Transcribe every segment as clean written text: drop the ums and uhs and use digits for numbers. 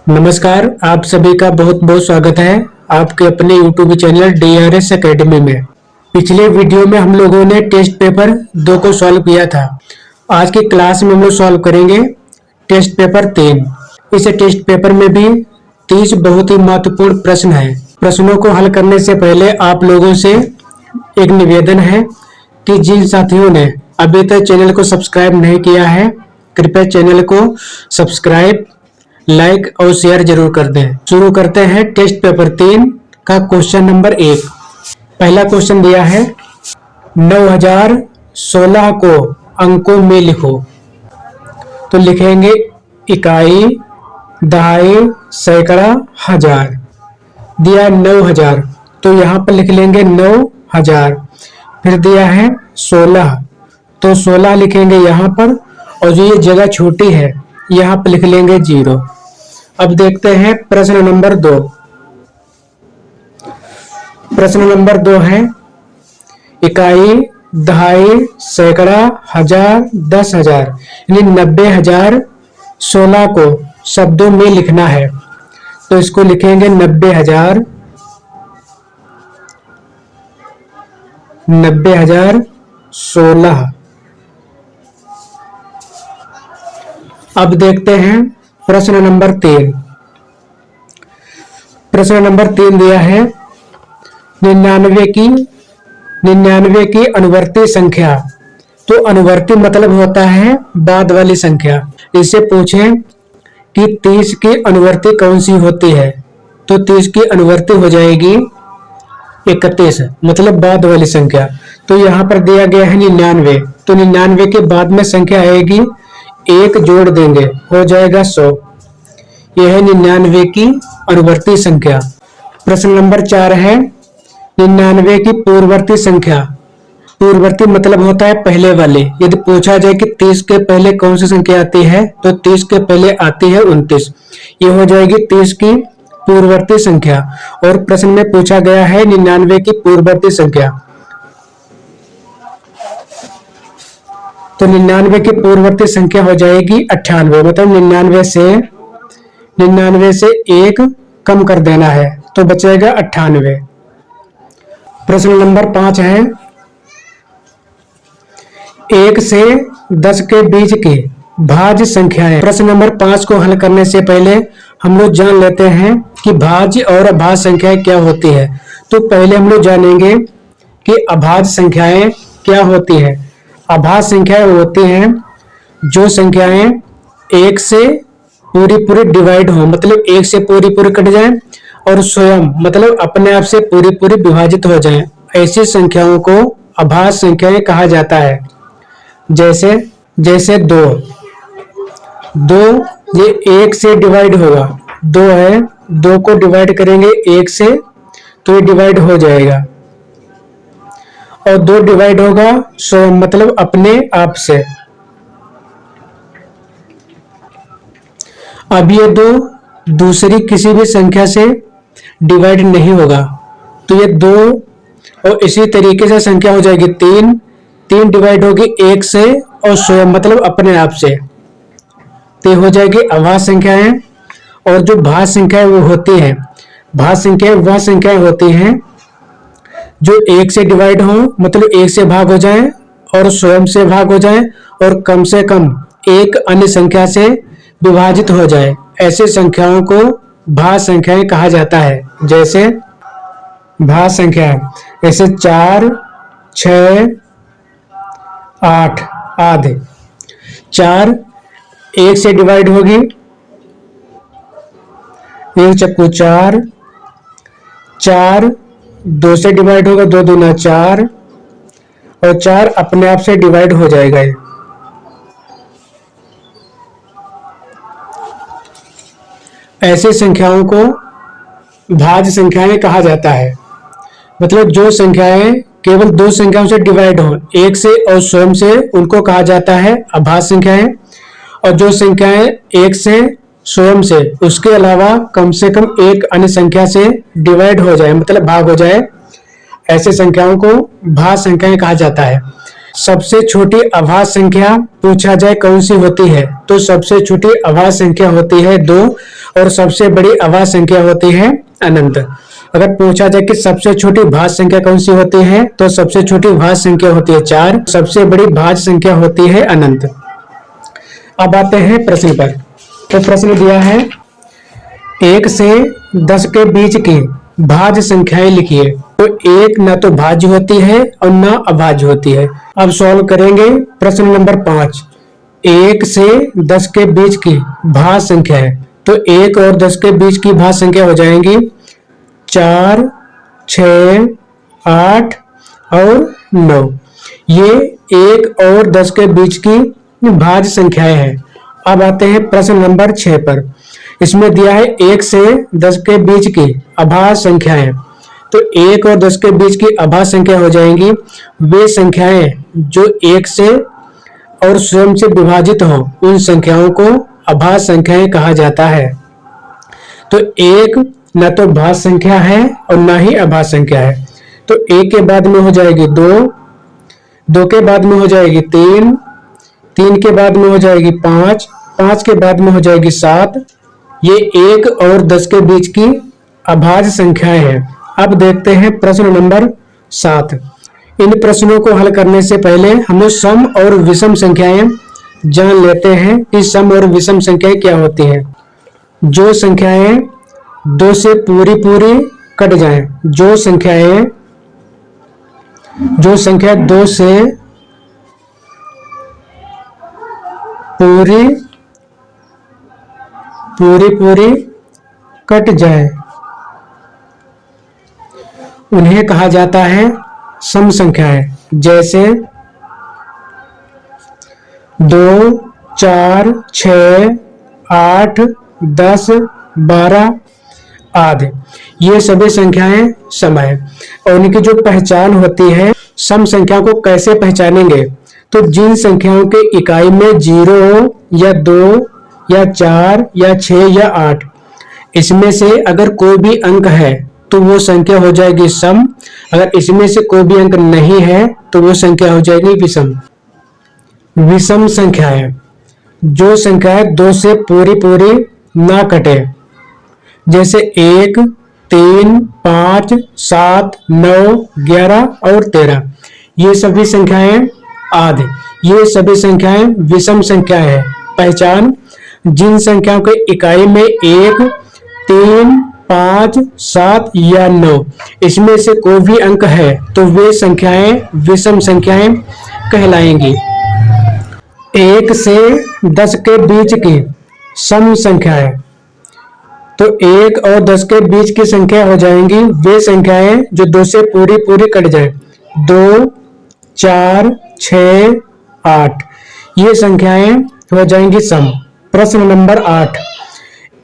नमस्कार, आप सभी का बहुत बहुत स्वागत है आपके अपने YouTube चैनल DRS एकेडमी में। पिछले वीडियो में हम लोगों ने टेस्ट पेपर 2 को सॉल्व किया था। आज की क्लास में हम लोग सॉल्व करेंगे टेस्ट पेपर 3। इस टेस्ट पेपर में भी 30 बहुत ही महत्वपूर्ण प्रश्न हैं। प्रश्नों को हल करने से पहले आप लोगों से एक निवेदन है कि जिन साथियों ने अभी तक चैनल को सब्सक्राइब नहीं किया है, कृपया चैनल को सब्सक्राइब, लाइक और शेयर जरूर कर दें। शुरू करते हैं टेस्ट पेपर 3 का क्वेश्चन नंबर 1। पहला क्वेश्चन दिया है 9016 को अंकों में लिखो। तो लिखेंगे इकाई, दहाई, सैकड़ा, हजार। दिया 9000 तो यहाँ पर लिख लेंगे 9000। फिर दिया है 16 तो 16 लिखेंगे यहाँ पर, और जो ये जगह छोटी है यहाँ पर लिख लेंगे 0। अब देखते हैं प्रश्न नंबर 2। प्रश्न नंबर 2 है इकाई, दहाई, सैकड़ा, हजार, 10,000 यानी 90,000 16 को शब्दों में लिखना है। तो इसको लिखेंगे 90,000 16। अब देखते हैं प्रश्न नंबर 3। प्रश्न नंबर 3 दिया है 99 की अनुवर्ती संख्या। तो अनुवर्ती मतलब होता है बाद वाली संख्या। इससे पूछें कि 30 की अनुवर्ती कौन सी होती है, तो 30 की अनुवर्ती हो जाएगी 31 मतलब बाद वाली संख्या। तो यहाँ पर दिया गया है 99, तो 99 के बाद में संख्या आएगी, एक जोड़ देंगे हो जाएगा 100। यह है 99 की अनुवर्ती संख्या। प्रश्न नंबर 4 है 99 की पूर्ववर्ती संख्या। पूर्ववर्ती मतलब होता है पहले वाले। यदि पूछा जाए कि 30 के पहले कौन सी संख्या आती है, तो 30 के पहले आती है 29। ये हो जाएगी 30 की पूर्ववर्ती संख्या। और प्रश्न में पूछा गया है 99 की पूर्ववर्ती संख्या। तो 99 की पूर्ववर्ती संख्या हो जाएगी 98, मतलब 99 से 1 कम कर देना है तो बचेगा 98। प्रश्न नंबर 5 है 1 से 10 के बीच की भाज्य संख्याएं। प्रश्न नंबर 5 को हल करने से पहले हम लोग जान लेते हैं कि भाज्य और अभाज्य संख्याएं क्या होती है। तो पहले हम लोग जानेंगे कि अभाज्य संख्याएं क्या होती है। अभाज्य संख्याएं होती हैं जो संख्याएं 1 से पूरी डिवाइड हो, मतलब 1 से पूरी कट जाए, और स्वयं मतलब अपने आप से पूरी विभाजित हो जाए। ऐसी संख्याओं को अभाज्य संख्याएं कहा जाता है। जैसे 2 ये 1 से डिवाइड होगा, 2 है, 2 को डिवाइड करेंगे 1 से तो ये डिवाइड हो जाएगा, और 2 डिवाइड होगा स्वयं मतलब अपने आप से। अब ये 2 दूसरी किसी भी संख्या से डिवाइड नहीं होगा, तो ये 2 और इसी तरीके से संख्या हो जाएगी 3 डिवाइड होगी 1 से और स्वयं मतलब अपने आप से। तो ये हो जाएगी अभाज्य संख्याएं। और जो भाज्य संख्याएं वो होती हैं, भाज्य संख्याएं वह संख्याएं होती हैं जो 1 से डिवाइड हो, मतलब 1 से भाग हो जाए और स्वयं से भाग हो जाए और कम से कम एक अन्य संख्या से विभाजित हो जाए। ऐसे संख्याओं को भाज्य संख्याएं कहा जाता है। जैसे भाज्य संख्याएं जैसे 4, 6, 8 आदि। 4 1 से डिवाइड होगी, 1 चक्कू 4, 4 2 से डिवाइड होगा, 2 दूना 4, और 4 अपने आप से डिवाइड हो जाएगा। ऐसी संख्याओं को भाज्य संख्याएं कहा जाता है। मतलब जो संख्याएं केवल 2 संख्याओं से डिवाइड हो, 1 से और स्वयं से, उनको कहा जाता है अभाज्य संख्याएं। और जो संख्याएं 1 से, स्वयं से, उसके अलावा कम से कम एक अन्य संख्या से डिवाइड हो जाए, मतलब भाग हो जाए, ऐसे संख्याओं को भाज्य संख्याएं कहा जाता है। सबसे छोटी अभाज्य संख्या पूछा जाए कौन सी होती है, तो सबसे छोटी अभाज्य संख्या होती है 2 और सबसे बड़ी अभाज्य संख्या होती है अनंत। अगर पूछा जाए कि सबसे छोटी भाज्य संख्या कौन सी होती है, तो सबसे छोटी भाज्य संख्या होती है 4, सबसे बड़ी भाज्य संख्या होती है अनंत। अब आते हैं प्रश्न पर। तो प्रश्न दिया है 1 से 10 के बीच की भाज्य संख्याएं लिखिए। तो 1 ना तो भाज्य होती है और ना अभाज्य होती है। अब सॉल्व करेंगे प्रश्न नंबर 5। 1 से 10 के बीच की भाज्य संख्या है, तो 1 और 10 के बीच की भाज्य संख्या हो जाएंगी 4, 6, 8 और 9। ये 1 और 10 के बीच की भाज्य संख्याएं हैं। अब आते हैं प्रश्न नंबर 6 पर। इसमें दिया है 1 से 10 के बीच की अभाज्य संख्याएं। तो 1 और 10 के बीच की अभाज्य संख्या हो जाएंगी वे संख्याएं जो 1 से और स्वयं से विभाजित हो, उन संख्याओं को अभाज्य संख्याएं कहा जाता है। तो 1 न तो भाज्य संख्या है और ना ही अभाज्य संख्या है। तो 1 के बाद में हो जाएगी 2, 2 के बाद में हो जाएगी 3, 3 के बाद में हो जाएगी 5, 5 के बाद में हो जाएगी 7। ये 1 और 10 के बीच की अभाज्य संख्याएं हैं। अब देखते हैं प्रश्न नंबर 7। इन प्रश्नों को हल करने से पहले हम लोग सम और विषम संख्याएं जान लेते हैं कि सम और विषम संख्याएं क्या होती हैं। जो संख्याएं 2 से पूरी कट जाएं, जो संख्या 2 से पूरी कट जाए उन्हें कहा जाता है सम संख्याएं। जैसे 2, 4, 6, 8, 10, 12 आदि, ये सभी संख्याएं सम है। और इनकी जो पहचान होती है, सम संख्या को कैसे पहचानेंगे, तो जिन संख्याओं के इकाई में 0 या 2 या 4 या 6 या 8, इसमें से अगर कोई भी अंक है तो वो संख्या हो जाएगी सम। अगर इसमें से कोई भी अंक नहीं है तो वो संख्या हो जाएगी विषम। विषम संख्याएं, जो संख्याएं 2 से पूरी ना कटे, जैसे 1, 3, 5, 7, 9, 11 और 13, ये सभी संख्याएं आदि, ये सभी संख्याएं विषम संख्याएं हैं। पहचान, जिन संख्याओं के इकाई में 1, 3, 5, 7 या 9, इसमें से कोई भी अंक है तो वे संख्याएं विषम संख्याएं कहलाएंगी। 1 से 10 के बीच की सम संख्याएं, तो 1 और 10 के बीच की संख्या हो जाएंगी वे संख्याएं जो 2 से पूरी कट जाए। 2, 4, 6, 8, ये संख्याएं हो जाएंगी सम। प्रश्न नंबर 8।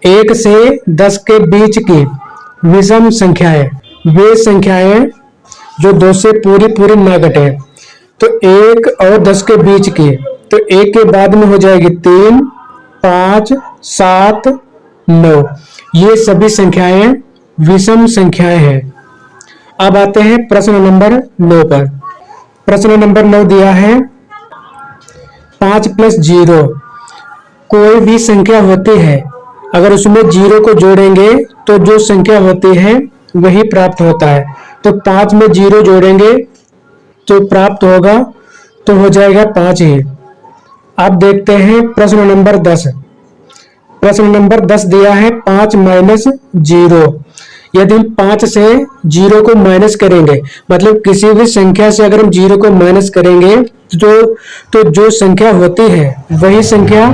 1 से 10 के बीच की विषम संख्याएं, वे संख्याएं जो 2 से पूरी ना कटे। तो 1 और 10 के बीच की, तो 1 के बाद में हो जाएगी 3, 5, 7, 9, ये सभी संख्याएं विषम संख्याएं हैं। अब आते हैं प्रश्न नंबर 9 पर। प्रश्न नंबर 9 दिया है 5 + 0। कोई भी संख्या होती है, अगर उसमें 0 को जोड़ेंगे तो जो संख्या होती है वही प्राप्त होता है। तो 5 में 0 जोड़ेंगे तो प्राप्त होगा, तो हो जाएगा 5 ही। अब देखते हैं प्रश्न नंबर 10। प्रश्न नंबर 10 दिया है 5 - 0। यदि हम 5 से 0 को माइनस करेंगे, मतलब किसी भी संख्या से अगर हम 0 को माइनस करेंगे तो जो संख्या होती है वही संख्या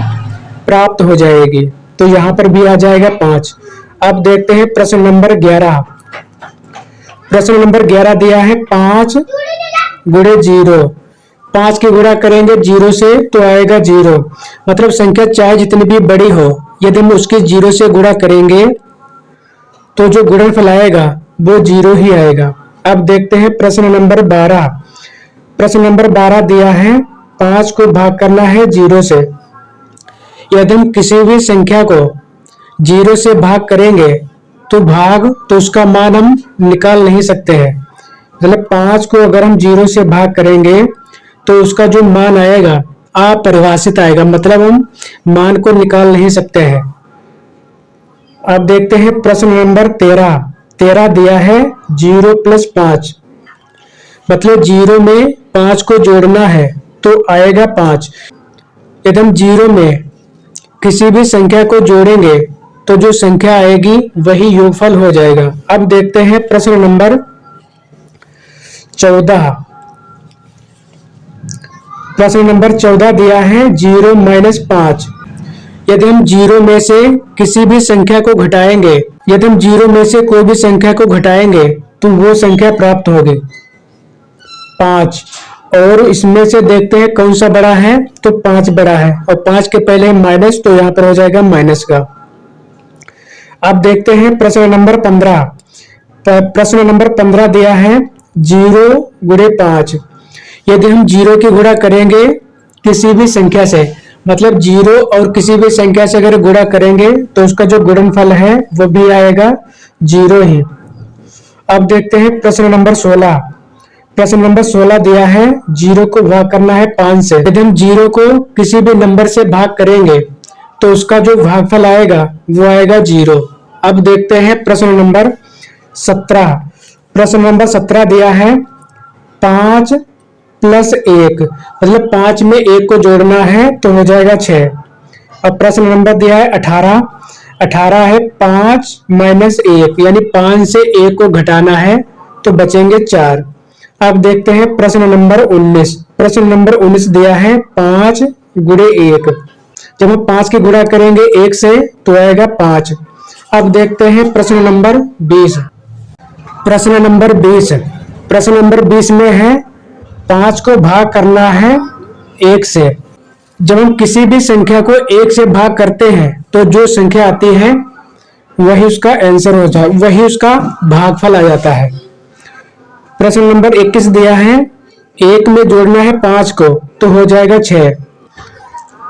प्राप्त हो जाएगी। तो यहाँ पर भी आ जाएगा 5। अब देखते हैं प्रश्न नंबर 11। प्रश्न नंबर 11 दिया है 5 × 0। 5 की गुणा करेंगे 0 से तो आएगा 0, मतलब संख्या चाहे जितनी भी बड़ी हो, यदि हम उसकी 0 से गुणा करेंगे तो जो गुणनफल आएगा वो 0 ही आएगा। अब देखते हैं प्रश्न नंबर 12। प्रश्न नंबर 12 दिया है 5 को भाग करना है 0 से। यदि हम किसी भी संख्या को 0 से भाग करेंगे तो उसका मान हम निकाल नहीं सकते हैं। मतलब 5 को अगर हम 0 से भाग करेंगे तो उसका जो मान आएगा अपरिभाषित आएगा, मतलब हम मान को निकाल नहीं सकते हैं। अब देखते हैं प्रश्न नंबर 13। 13 दिया है 0 + 5, मतलब 0 में 5 को जोड़ना है तो आएगा 5। यदि हम 0 में किसी भी संख्या को जोड़ेंगे तो जो संख्या आएगी वही योगफल हो जाएगा। अब देखते हैं प्रश्न नंबर 14। प्रश्न नंबर 14 दिया है 0 - 5। यदि हम 0 में से किसी भी संख्या को घटाएंगे, यदि हम 0 में से कोई भी संख्या को घटाएंगे तो वो संख्या प्राप्त होगी 5। और इसमें से देखते हैं कौन सा बड़ा है, तो 5 बड़ा है, और 5 के पहले माइनस, तो यहाँ पर हो जाएगा माइनस का। अब देखते हैं प्रश्न नंबर 15। प्रश्न नंबर 15 दिया है 0 × 5। यदि हम 0 की गुणा करेंगे किसी भी संख्या से, मतलब 0 और किसी भी संख्या से अगर गुणा करेंगे तो उसका जो गुणनफल है वो भी आएगा 0 ही। अब देखते हैं प्रश्न नंबर 16। प्रश्न नंबर 16 दिया है 0 को भाग करना है 5 से। यदि हम 0 को किसी भी नंबर से भाग करेंगे तो उसका जो भागफल आएगा वो आएगा 0। अब देखते हैं प्रश्न नंबर 17। प्रश्न नंबर 17 दिया है 5 + 1, मतलब 5 में 1 को जोड़ना है तो हो जाएगा 6। अब प्रश्न नंबर दिया है 18। 18 है 5 - 1, यानी 5 से 1 को घटाना है तो बचेंगे 4। अब देखते हैं प्रश्न नंबर 19। प्रश्न नंबर 19 दिया है 5 × 1। जब हम 5 की गुणा करेंगे 1 से तो आएगा 5। अब देखते हैं प्रश्न नंबर 20। प्रश्न नंबर 20। प्रश्न नंबर 20 में है 5 को भाग करना है 1 से। जब हम किसी भी संख्या को 1 से भाग करते हैं तो जो संख्या आती है वही उसका आंसर हो जाए, वही उसका भागफल आ जाता है। प्रश्न नंबर 21 दिया है 1 में जोड़ना है 5 को तो हो जाएगा 6।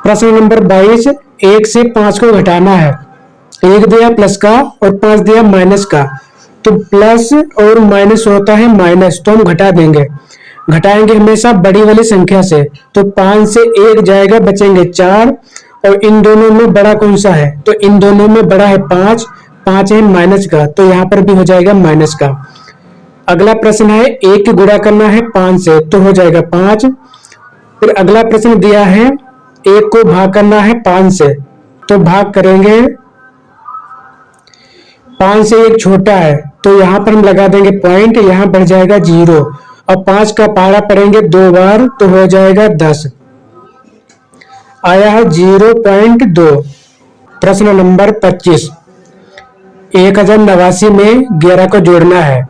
प्रश्न नंबर 22 1 से 5 को घटाना है, 1 दिया प्लस का और 5 दिया माइनस का, तो प्लस और माइनस होता है माइनस, तो हम घटा देंगे। घटाएंगे हमेशा बड़ी वाली संख्या से, तो 5 से 1 जाएगा, बचेंगे 4। और इन दोनों में बड़ा कौन सा है, तो इन दोनों में बड़ा है 5। 5 है माइनस का, तो यहाँ पर भी हो जाएगा माइनस का। अगला प्रश्न है 1 की गुणा करना है 5 से तो हो जाएगा 5। फिर अगला प्रश्न दिया है 1 को भाग करना है 5 से, तो भाग करेंगे 5 से 1 छोटा है तो यहाँ पर हम लगा देंगे पॉइंट, यहाँ बढ़ जाएगा 0। और 5 का पहाड़ा पढ़ेंगे 2 बार तो हो जाएगा 10, आया है 0.2। प्रश्न नंबर 25। 1089 में 11 को जोड़ना है।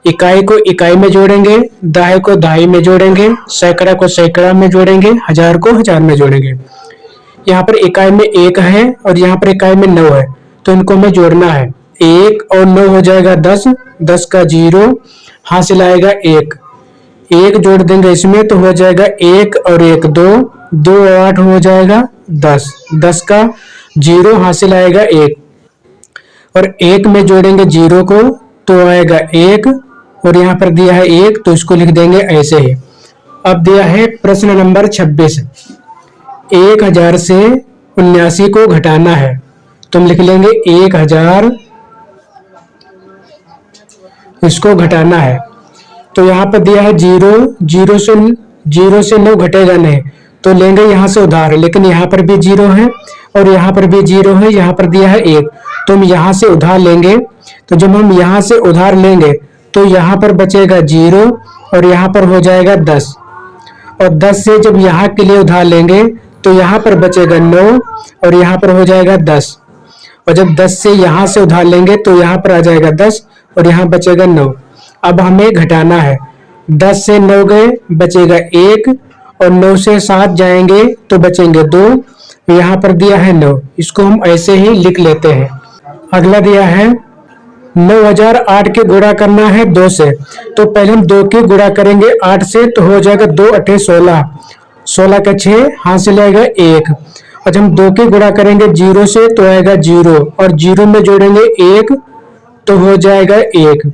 इकाई को इकाई में जोड़ेंगे, दहाई को दहाई में जोड़ेंगे, सैकड़ा को सैकड़ा में जोड़ेंगे, हजार को हजार में जोड़ेंगे। यहाँ पर इकाई में 1 है और यहाँ पर इकाई में 9 है, तो इनको हमें जोड़ना है। 1 और 9 हो जाएगा 10, 10 का 0 हासिल आएगा 1। 1 जोड़ देंगे इसमें तो हो जाएगा 1 और 1 2, 2 और 8 हो जाएगा 10, 10 का 0 हासिल आएगा 1। और 1 में जोड़ेंगे 0 को तो आएगा 1, और यहाँ पर दिया है 1 तो इसको लिख देंगे ऐसे ही। अब दिया है प्रश्न नंबर 26। 1000 से 79 को घटाना है, तो हम लिख लेंगे 1000, इसको घटाना है। तो यहाँ पर दिया है 0 से 9 घटेगा नहीं, तो लेंगे यहाँ से उधार, लेकिन यहाँ पर भी 0 है और यहाँ पर भी 0 है, यहाँ पर दिया है 1, तो हम यहाँ से उधार लेंगे। तो जब हम यहाँ से उधार लेंगे तो यहाँ पर बचेगा 0 और यहाँ पर हो जाएगा 10, और 10 से जब यहाँ के लिए उधार लेंगे तो यहाँ पर बचेगा 9 और यहाँ पर हो जाएगा 10, और जब 10 से यहाँ से उधार लेंगे तो यहाँ पर आ जाएगा 10 और यहाँ बचेगा 9। अब हमें घटाना है, 10 से 9 गए बचेगा 1, और 9 से 7 जाएंगे तो बचेंगे 2, यहाँ पर दिया है 9, इसको हम ऐसे ही लिख लेते हैं। अगला दिया है 9008 के गुणा करना है 2 से, तो पहले हम 2 की गुणा करेंगे 8 से तो हो जाएगा 2 8 16, 16 का 6 हासिल आएगा 1। और जब हम 2 की गुणा करेंगे 0 से तो आएगा 0, और 0 में जोड़ेंगे 1 तो हो जाएगा 1।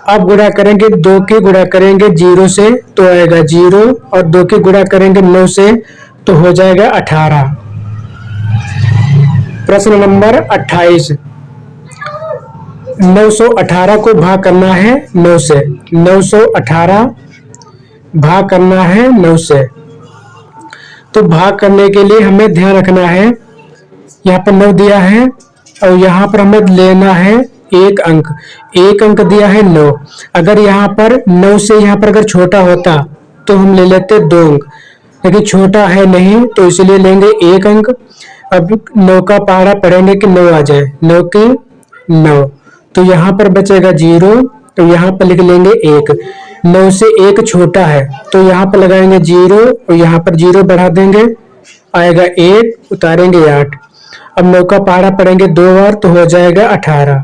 अब गुणा करेंगे 2 की गुणा करेंगे 0 से तो आएगा 0 और 2 की गुणा करेंगे 9 से तो हो जाएगा 18। प्रश्न नंबर 28, 918 को भाग करना है 9 से। 918 भाग करना है 9 से। तो भाग करने के लिए हमें ध्यान रखना है, यहाँ पर 9 दिया है और यहाँ पर हमें लेना है एक अंक। एक अंक दिया है 9। अगर यहाँ पर 9 से यहाँ पर अगर छोटा होता तो हम ले लेते 2 अंक, लेकिन छोटा है नहीं तो इसलिए लेंगे एक अंक। अब 9 का पहाड़ा पढ़ेंगे कि 9 आ जाए, 9 की 9, तो यहाँ पर बचेगा 0, तो यहाँ पर लिख लेंगे 1। 9 से 1 छोटा है तो यहाँ पर लगाएंगे 0 और यहाँ पर 0 बढ़ा देंगे, आएगा 1, उतारेंगे 8। अब 9 का पहाड़ा पढ़ेंगे 2 बार तो हो जाएगा 18।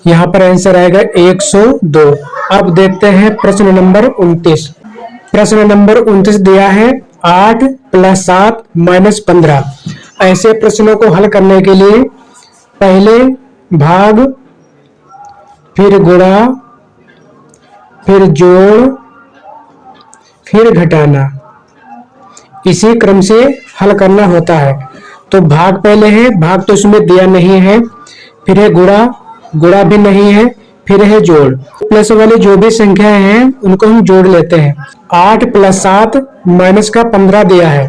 यहाँ पर आंसर आएगा 102। अब देखते हैं प्रश्न नंबर 29। प्रश्न नंबर 29 दिया है 8 + 7 - 15। ऐसे प्रश्नों को हल करने के लिए पहले भाग, फिर गुणा, फिर जोड़, फिर घटाना, इसी क्रम से हल करना होता है। तो भाग पहले है, भाग तो इसमें दिया नहीं है, फिर है गुणा, गुणा भी नहीं है, फिर है जोड़। प्लस वाली जो भी संख्या है उनको हम जोड़ लेते हैं। 8 + 7 माइनस का 15 दिया है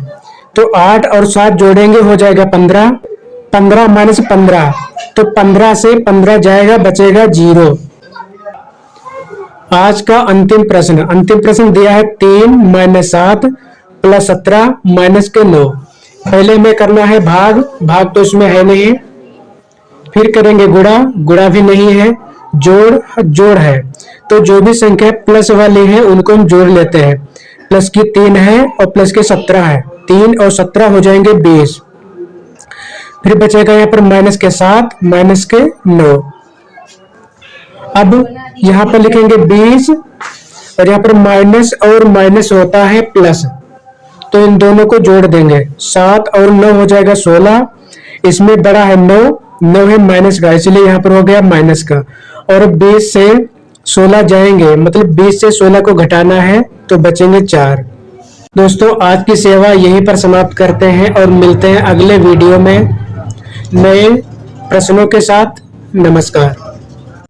तो 8 और 7 जोड़ेंगे हो जाएगा 15। 15 - 15 तो 15 से 15 जाएगा, बचेगा 0। आज का अंतिम प्रश्न दिया है 3 - 7 + 17 - 9। पहले में करना है भाग, भाग तो इसमें है नहीं, फिर करेंगे गुणा, गुणा भी नहीं है, जोड़, जोड़ है। तो जो भी संख्या प्लस वाली है उनको हम जोड़ लेते हैं। प्लस की 3 है और प्लस के 17 है, 3 और 17 हो जाएंगे 20। फिर बचेगा यहाँ पर माइनस के 7 माइनस के 9। अब यहाँ पर लिखेंगे 20 और यहाँ पर माइनस और माइनस होता है प्लस, तो इन दोनों को जोड़ देंगे। 7 और 9 हो जाएगा 16। इसमें बड़ा है 9 है माइनस का, इसलिए यहाँ पर हो गया माइनस का। और 20 से 16 जाएंगे, मतलब 20 से 16 को घटाना है तो बचेंगे 4। दोस्तों आज की सेवा यहीं पर समाप्त करते हैं और मिलते हैं अगले वीडियो में नए प्रश्नों के साथ। नमस्कार।